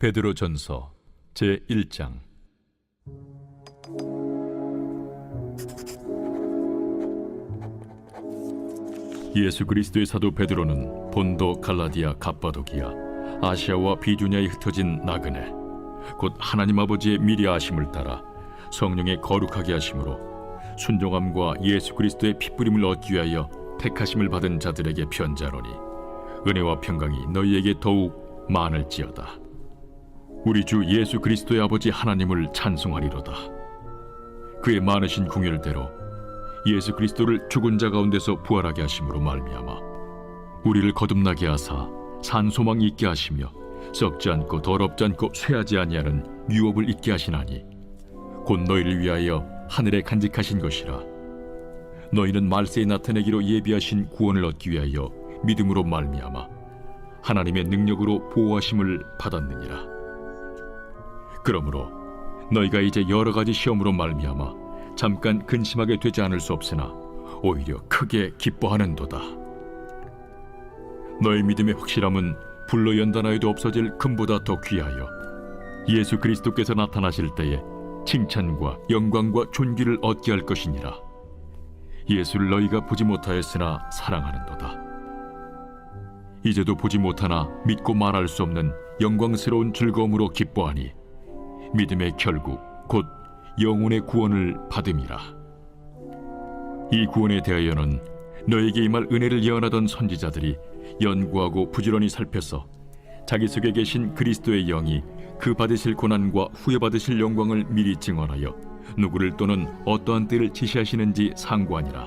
베드로전서 제1장. 예수 그리스도의 사도 베드로는 본도, 갈라디아, 갑바도기아, 아시아와 비두냐에 흩어진 나그네, 곧 하나님 아버지의 미리 아심을 따라 성령의 거룩하게 하심으로 순종함과 예수 그리스도의 핏부림을 얻기 위하여 택하심을 받은 자들에게 편지하노니, 은혜와 평강이 너희에게 더욱 많을지어다. 우리 주 예수 그리스도의 아버지 하나님을 찬송하리로다. 그의 많으신 궁율대로 예수 그리스도를 죽은 자 가운데서 부활하게 하심으로 말미암아 우리를 거듭나게 하사 산 소망이 있게 하시며 썩지 않고 더럽지 않고 쇠하지 아니하는 유업을 있게 하시나니, 곧 너희를 위하여 하늘에 간직하신 것이라. 너희는 말세에 나타내기로 예비하신 구원을 얻기 위하여 믿음으로 말미암아 하나님의 능력으로 보호하심을 받았느니라. 그러므로 너희가 이제 여러 가지 시험으로 말미암아 잠깐 근심하게 되지 않을 수 없으나 오히려 크게 기뻐하는도다. 너희 믿음의 확실함은 불로 연단하여도 없어질 금보다 더 귀하여 예수 그리스도께서 나타나실 때에 칭찬과 영광과 존귀를 얻게 할 것이니라. 예수를 너희가 보지 못하였으나 사랑하는도다. 이제도 보지 못하나 믿고 말할 수 없는 영광스러운 즐거움으로 기뻐하니, 믿음의 결국 곧 영혼의 구원을 받음이라. 이 구원에 대하여는 너에게 임할 은혜를 예언하던 선지자들이 연구하고 부지런히 살펴서 자기 속에 계신 그리스도의 영이 그 받으실 고난과 후에 받으실 영광을 미리 증언하여 누구를 또는 어떠한 때를 지시하시는지 상고하니라.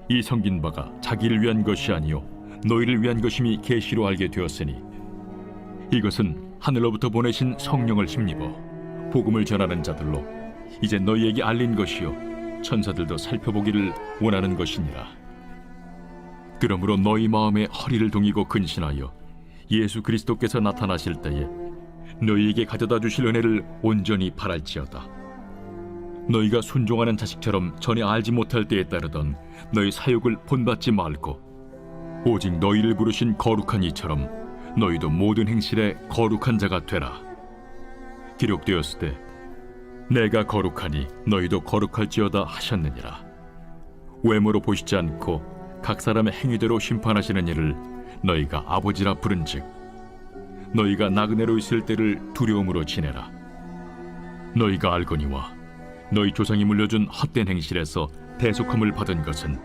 이 성긴 바가 자기를 위한 것이 아니요 너희를 위한 것임이 계시로 알게 되었으니, 이것은 하늘로부터 보내신 성령을 힘입어 복음을 전하는 자들로 이제 너희에게 알린 것이요 천사들도 살펴보기를 원하는 것이니라. 그러므로 너희 마음에 허리를 동이고 근신하여 예수 그리스도께서 나타나실 때에 너희에게 가져다 주실 은혜를 온전히 바랄지어다. 너희가 순종하는 자식처럼 전에 알지 못할 때에 따르던 너희 사욕을 본받지 말고 오직 너희를 부르신 거룩한 이처럼 너희도 모든 행실에 거룩한 자가 되라. 기록되었을 때 내가 거룩하니 너희도 거룩할지어다 하셨느니라. 외모로 보시지 않고 각 사람의 행위대로 심판하시는 이를 너희가 아버지라 부른즉, 너희가 나그네로 있을 때를 두려움으로 지내라. 너희가 알거니와 너희 조상이 물려준 헛된 행실에서 대속함을 받은 것은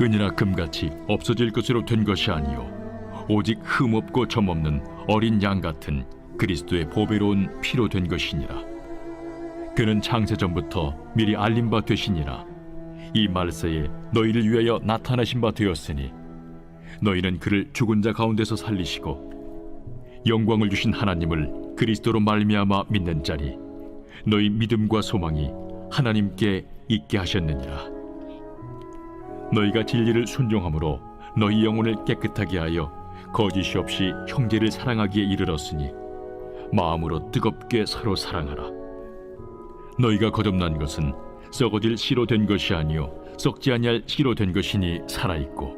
은이나 금같이 없어질 것으로 된 것이 아니요 오직 흠없고 점없는 어린 양 같은 그리스도의 보배로운 피로 된 것이니라. 그는 창세전부터 미리 알린 바 되시니라. 이 말세에 너희를 위하여 나타나신 바 되었으니, 너희는 그를 죽은 자 가운데서 살리시고 영광을 주신 하나님을 그리스도로 말미암아 믿는 자니, 너희 믿음과 소망이 하나님께 있게 하셨느니라. 너희가 진리를 순종함으로 너희 영혼을 깨끗하게 하여 거짓이 없이 형제를 사랑하기에 이르렀으니, 마음으로 뜨겁게 서로 사랑하라. 너희가 거듭난 것은 썩어질 씨로 된 것이 아니요 썩지 아니할 씨로 된 것이니 살아있고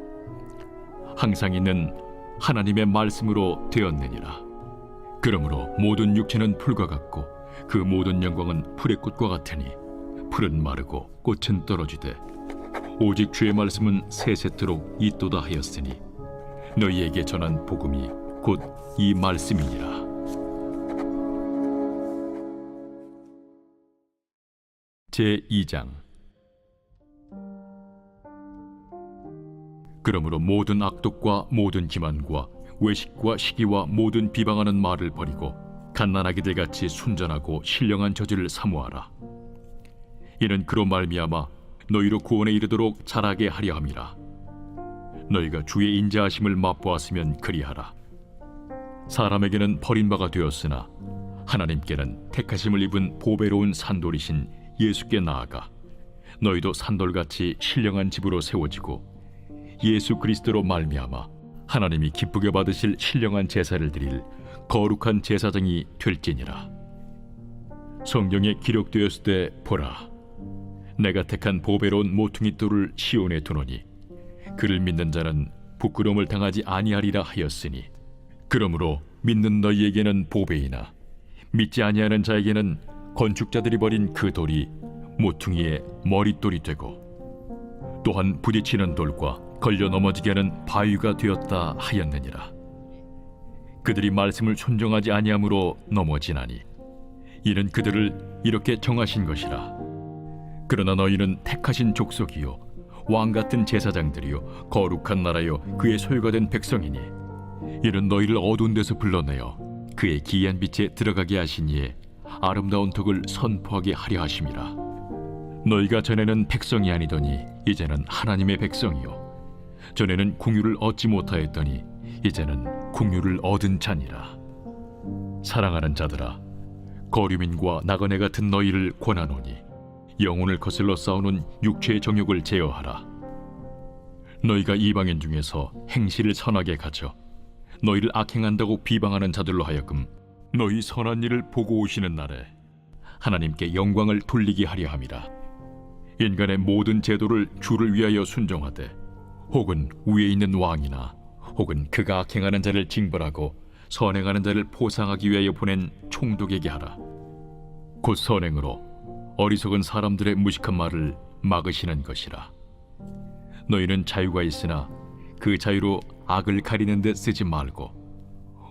항상 있는 하나님의 말씀으로 되었느니라. 그러므로 모든 육체는 풀과 같고 그 모든 영광은 풀의 꽃과 같으니, 풀은 마르고 꽃은 떨어지되 오직 주의 말씀은 세세토록 있도다 하였으니, 너희에게 전한 복음이 곧 이 말씀이니라. 제2장. 그러므로 모든 악독과 모든 기만과 외식과 시기와 모든 비방하는 말을 버리고 갓난아기들 같이 순전하고 신령한 저지를 사모하라. 이는 그로 말미암아 너희로 구원에 이르도록 자라게 하려 함이라. 너희가 주의 인자하심을 맛보았으면 그리하라. 사람에게는 버림바가 되었으나 하나님께는 택하심을 입은 보배로운 산돌이신 예수께 나아가 너희도 산돌같이 신령한 집으로 세워지고 예수 그리스도로 말미암아 하나님이 기쁘게 받으실 신령한 제사를 드릴 거룩한 제사장이 될지니라. 성경에 기록되었을 때 보라, 내가 택한 보배로운 모퉁이 돌을 시온에 두노니 그를 믿는 자는 부끄러움을 당하지 아니하리라 하였으니, 그러므로 믿는 너희에게는 보배이나 믿지 아니하는 자에게는 건축자들이 버린 그 돌이 모퉁이의 머릿돌이 되고 또한 부딪히는 돌과 걸려 넘어지게 하는 바위가 되었다 하였느니라. 그들이 말씀을 순종하지 아니함으로 넘어지나니 이는 그들을 이렇게 정하신 것이라. 그러나 너희는 택하신 족속이요 왕 같은 제사장들이요 거룩한 나라요 그의 소유가 된 백성이니 이는 너희를 어두운 데서 불러내어 그의 기이한 빛에 들어가게 하시니에 아름다운 덕을 선포하게 하려 하심이라. 너희가 전에는 백성이 아니더니 이제는 하나님의 백성이요 전에는 궁유를 얻지 못하였더니 이제는 궁유를 얻은 자니라. 사랑하는 자들아, 거류민과 나그네 같은 너희를 권하노니 영혼을 거슬러 싸우는 육체의 정욕을 제어하라. 너희가 이방인 중에서 행실을 선하게 가져 너희를 악행한다고 비방하는 자들로 하여금 너희 선한 일을 보고 오시는 날에 하나님께 영광을 돌리게 하려 함이라. 인간의 모든 제도를 주를 위하여 순종하되 혹은 위에 있는 왕이나 혹은 그가 악행하는 자를 징벌하고 선행하는 자를 포상하기 위하여 보낸 총독에게 하라. 곧 선행으로 어리석은 사람들의 무식한 말을 막으시는 것이라. 너희는 자유가 있으나 그 자유로 악을 가리는 데 쓰지 말고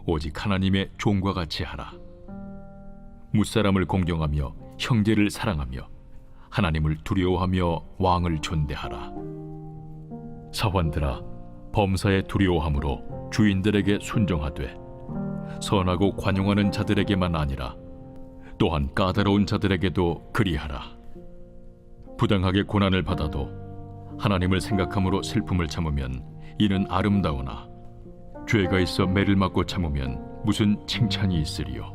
오직 하나님의 종과 같이 하라. 무사람을 공경하며 형제를 사랑하며 하나님을 두려워하며 왕을 존대하라. 사환들아, 범사에 두려워함으로 주인들에게 순종하되 선하고 관용하는 자들에게만 아니라 또한 까다로운 자들에게도 그리하라. 부당하게 고난을 받아도 하나님을 생각함으로 슬픔을 참으면 이는 아름다우나 죄가 있어 매를 맞고 참으면 무슨 칭찬이 있으리요.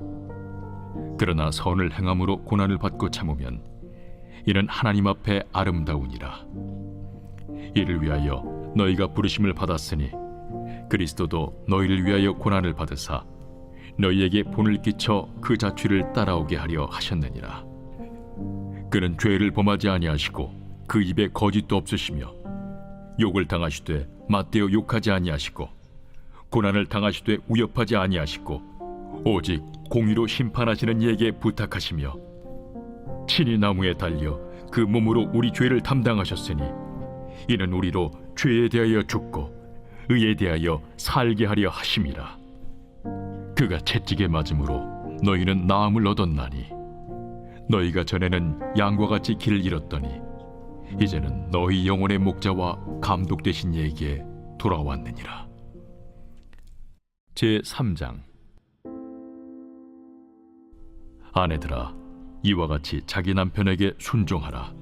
그러나 선을 행함으로 고난을 받고 참으면 이는 하나님 앞에 아름다우니라. 이를 위하여 너희가 부르심을 받았으니 그리스도도 너희를 위하여 고난을 받으사 너희에게 본을 끼쳐 그 자취를 따라오게 하려 하셨느니라. 그는 죄를 범하지 아니하시고 그 입에 거짓도 없으시며 욕을 당하시되 맞대어 욕하지 아니하시고 고난을 당하시되 위협하지 아니하시고 오직 공의로 심판하시는 이에게 부탁하시며 친히 나무에 달려 그 몸으로 우리 죄를 담당하셨으니 이는 우리로 죄에 대하여 죽고 의에 대하여 살게 하려 하심이라. 그가 채찍에 맞음으로 너희는 나음을 얻었나니 너희가 전에는 양과 같이 길을 잃었더니 이제는 너희 영혼의 목자와 감독 되신 이에게 돌아왔느니라. 제3장. 아내들아, 이와 같이 자기 남편에게 순종하라.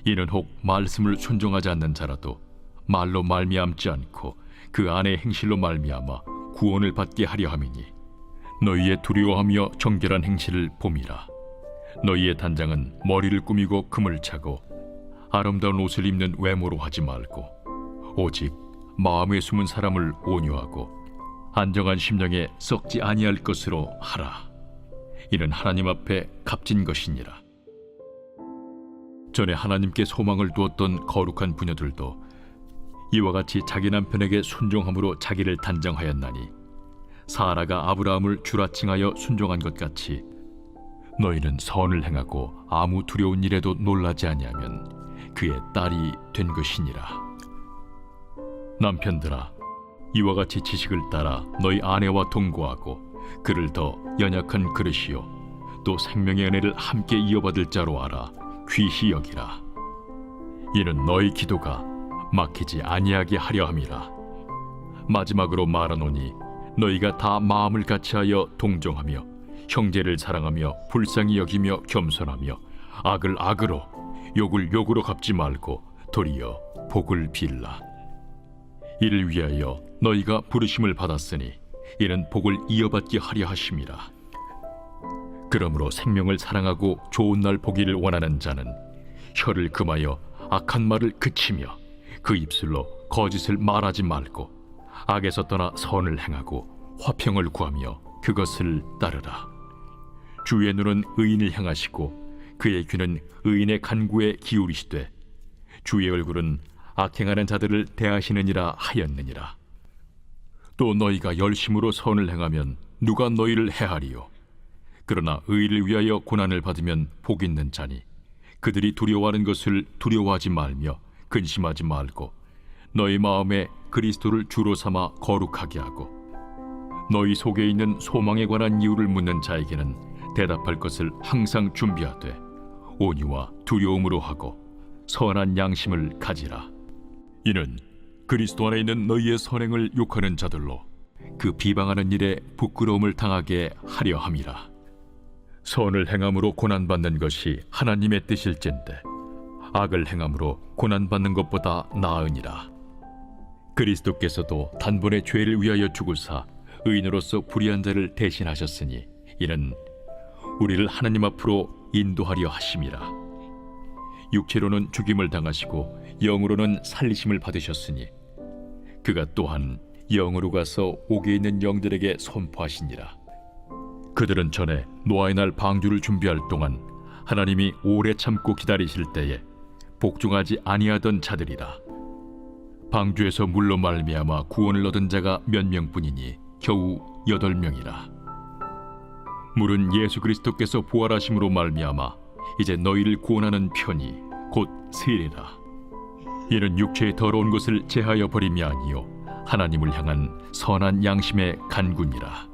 이는 혹 말씀을 순종하지 않는 자라도 말로 말미암지 않고 그 아내의 행실로 말미암아 구원을 받게 하려 함이니 너희의 두려워하며 정결한 행실을 봄이라. 너희의 단장은 머리를 꾸미고 금을 차고 아름다운 옷을 입는 외모로 하지 말고 오직 마음에 숨은 사람을 온유하고 안정한 심령에 썩지 아니할 것으로 하라. 이는 하나님 앞에 값진 것이니라. 전에 하나님께 소망을 두었던 거룩한 부녀들도 이와 같이 자기 남편에게 순종함으로 자기를 단정하였나니 사라가 아브라함을 주라칭하여 순종한 것 같이 너희는 선을 행하고 아무 두려운 일에도 놀라지 아니하면 그의 딸이 된 것이니라. 남편들아, 이와 같이 지식을 따라 너희 아내와 동거하고 그를 더 연약한 그릇이요 또 생명의 은혜를 함께 이어받을 자로 알아 귀히 여기라. 이는 너희 기도가 막히지 아니하게 하려 함이라. 마지막으로 말하노니 너희가 다 마음을 같이하여 동정하며 형제를 사랑하며 불쌍히 여기며 겸손하며 악을 악으로 욕을 욕으로 갚지 말고 도리어 복을 빌라. 이를 위하여 너희가 부르심을 받았으니 이는 복을 이어받게 하려 하심이라. 그러므로 생명을 사랑하고 좋은 날 보기를 원하는 자는 혀를 금하여 악한 말을 그치며 그 입술로 거짓을 말하지 말고 악에서 떠나 선을 행하고 화평을 구하며 그것을 따르라. 주의 눈은 의인을 향하시고 그의 귀는 의인의 간구에 기울이시되 주의 얼굴은 악행하는 자들을 대하시느니라 하였느니라. 또 너희가 열심으로 선을 행하면 누가 너희를 해하리요? 그러나 의를 위하여 고난을 받으면 복 있는 자니 그들이 두려워하는 것을 두려워하지 말며 근심하지 말고 너희 마음에 그리스도를 주로 삼아 거룩하게 하고 너희 속에 있는 소망에 관한 이유를 묻는 자에게는 대답할 것을 항상 준비하되 온유와 두려움으로 하고 선한 양심을 가지라. 이는 그리스도 안에 있는 너희의 선행을 욕하는 자들로 그 비방하는 일에 부끄러움을 당하게 하려 함이라. 선을 행함으로 고난받는 것이 하나님의 뜻일진데 악을 행함으로 고난받는 것보다 나으니라. 그리스도께서도 단번에 죄를 위하여 죽으사 의인으로서 불의한 자를 대신하셨으니 이는 우리를 하나님 앞으로 인도하려 하심이라. 육체로는 죽임을 당하시고 영으로는 살리심을 받으셨으니 그가 또한 영으로 가서 옥에 있는 영들에게 선포하시니라. 그들은 전에 노아의 날 방주를 준비할 동안 하나님이 오래 참고 기다리실 때에 복종하지 아니하던 자들이라. 방주에서 물로 말미암아 구원을 얻은 자가 몇 명뿐이니 겨우 8명이라. 물은 예수 그리스도께서 부활하심으로 말미암아 이제 너희를 구원하는 편이 곧 세례라. 이는 육체의 더러운 것을 제하여 버림이 아니요 하나님을 향한 선한 양심의 간구니라.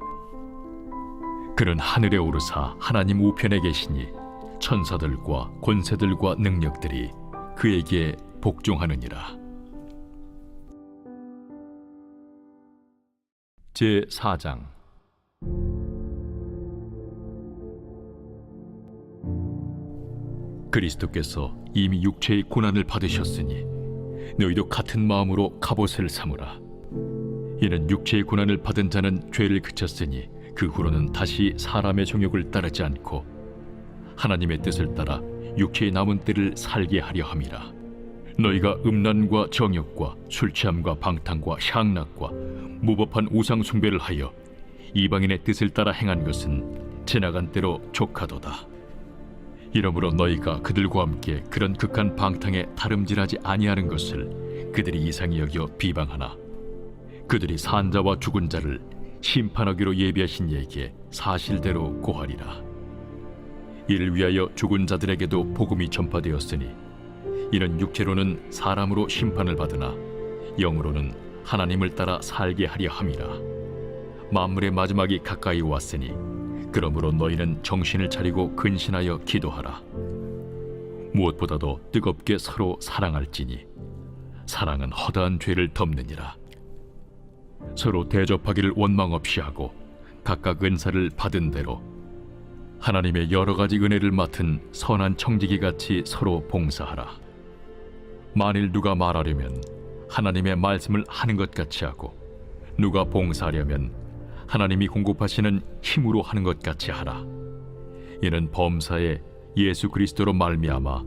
그는 하늘에 오르사 하나님 우편에 계시니 천사들과 권세들과 능력들이 그에게 복종하느니라. 제4장. 그리스도께서 이미 육체의 고난을 받으셨으니 너희도 같은 마음으로 갑옷을 삼으라. 이는 육체의 고난을 받은 자는 죄를 그쳤으니 그 후로는 다시 사람의 정욕을 따르지 않고 하나님의 뜻을 따라 육체의 남은 때를 살게 하려 함이라. 너희가 음란과 정욕과 술취함과 방탕과 향락과 무법한 우상 숭배를 하여 이방인의 뜻을 따라 행한 것은 지나간 때로 족하도다. 이러므로 너희가 그들과 함께 그런 극한 방탕에 다름질하지 아니하는 것을 그들이 이상히 여겨 비방하나 그들이 산 자와 죽은 자를 심판하기로 예비하신 이에게 사실대로 고하리라. 이를 위하여 죽은 자들에게도 복음이 전파되었으니 이는 육체로는 사람으로 심판을 받으나 영으로는 하나님을 따라 살게 하려 함이라. 만물의 마지막이 가까이 왔으니 그러므로 너희는 정신을 차리고 근신하여 기도하라. 무엇보다도 뜨겁게 서로 사랑할지니 사랑은 허다한 죄를 덮느니라. 서로 대접하기를 원망 없이 하고 각각 은사를 받은 대로 하나님의 여러 가지 은혜를 맡은 선한 청지기 같이 서로 봉사하라. 만일 누가 말하려면 하나님의 말씀을 하는 것 같이 하고 누가 봉사하려면 하나님이 공급하시는 힘으로 하는 것 같이 하라. 이는 범사에 예수 그리스도로 말미암아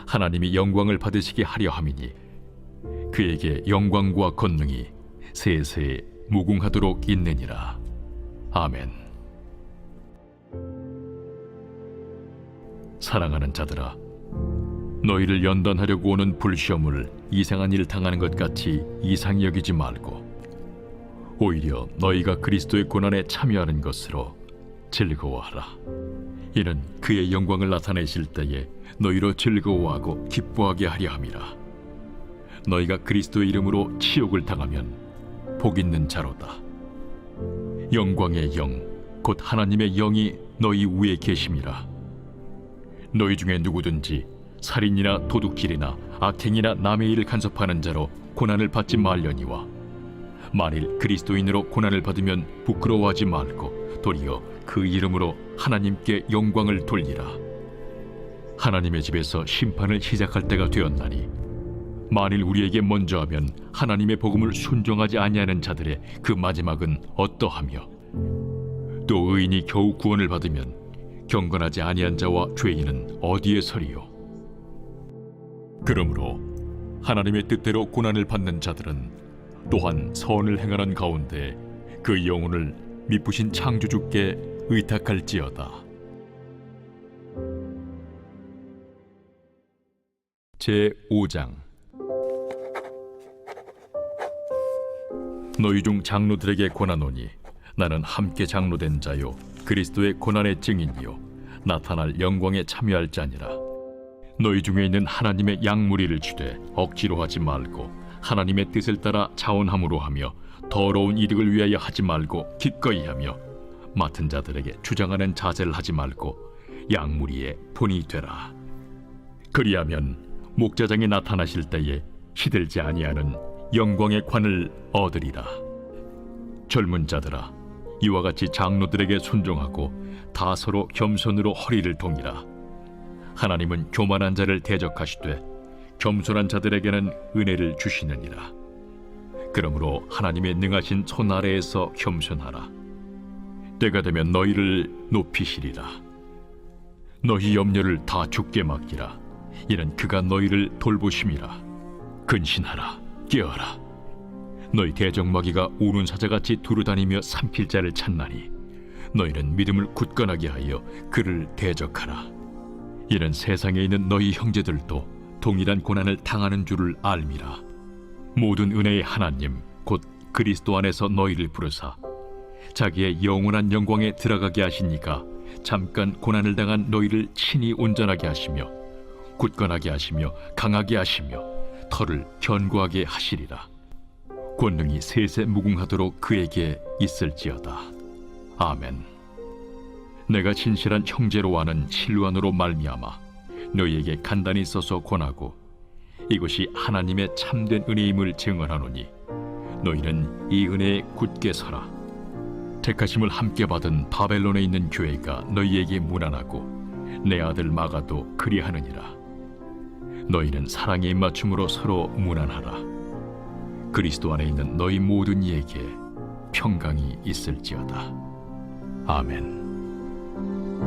하나님이 영광을 받으시게 하려 함이니 그에게 영광과 권능이 세세에 무궁하도록 있느니라. 아멘. 사랑하는 자들아, 너희를 연단하려고 오는 불시험을 이상한 일 당하는 것 같이 이상히 여기지 말고 오히려 너희가 그리스도의 고난에 참여하는 것으로 즐거워하라. 이는 그의 영광을 나타내실 때에 너희로 즐거워하고 기뻐하게 하려 함이라. 너희가 그리스도의 이름으로 치욕을 당하면 복 있는 자로다. 영광의 영, 곧 하나님의 영이 너희 위에 계심이라. 너희 중에 누구든지 살인이나 도둑질이나 악행이나 남의 일을 간섭하는 자로 고난을 받지 말려니와 만일 그리스도인으로 고난을 받으면 부끄러워하지 말고 도리어 그 이름으로 하나님께 영광을 돌리라. 하나님의 집에서 심판을 시작할 때가 되었나니 만일 우리에게 먼저 하면 하나님의 복음을 순종하지 아니하는 자들의 그 마지막은 어떠하며 또 의인이 겨우 구원을 받으면 경건하지 아니한 자와 죄인은 어디에 서리요? 그러므로 하나님의 뜻대로 고난을 받는 자들은 또한 선을 행하는 가운데 그 영혼을 미쁘신 창조주께 의탁할지어다. 제5장. 너희 중 장로들에게 권하노니 나는 함께 장로된 자요 그리스도의 고난의 증인이요 나타날 영광에 참여할 자니라. 너희 중에 있는 하나님의 양무리를 주되 억지로 하지 말고 하나님의 뜻을 따라 자원함으로 하며 더러운 이득을 위하여 하지 말고 기꺼이 하며 맡은 자들에게 주장하는 자세를 하지 말고 양무리의 본이 되라. 그리하면 목자장이 나타나실 때에 시들지 아니하는 영광의 관을 얻으리라. 젊은 자들아, 이와 같이 장로들에게 순종하고 다 서로 겸손으로 허리를 동이라. 하나님은 교만한 자를 대적하시되 겸손한 자들에게는 은혜를 주시느니라. 그러므로 하나님의 능하신 손 아래에서 겸손하라. 때가 되면 너희를 높이시리라. 너희 염려를 다 주께 맡기라. 이는 그가 너희를 돌보심이라. 근신하라, 깨어라. 너희 대적마귀가 우는 사자같이 두루다니며 삼킬 자를 찾나니 너희는 믿음을 굳건하게 하여 그를 대적하라. 이는 세상에 있는 너희 형제들도 동일한 고난을 당하는 줄을 알미라. 모든 은혜의 하나님 곧 그리스도 안에서 너희를 부르사 자기의 영원한 영광에 들어가게 하시니까 잠깐 고난을 당한 너희를 친히 온전하게 하시며 굳건하게 하시며 강하게 하시며 털을 견고하게 하시리라. 권능이 세세 무궁하도록 그에게 있을지어다. 아멘. 내가 진실한 형제로 아는 실루안으로 말미암아 너희에게 간단히 써서 권하고 이것이 하나님의 참된 은혜임을 증언하노니 너희는 이 은혜에 굳게 서라. 택하심을 함께 받은 바벨론에 있는 교회가 너희에게 문안하고 내 아들 마가도 그리하느니라. 너희는 사랑의 입맞춤으로 서로 문안하라. 그리스도 안에 있는 너희 모든 이에게 평강이 있을지어다. 아멘.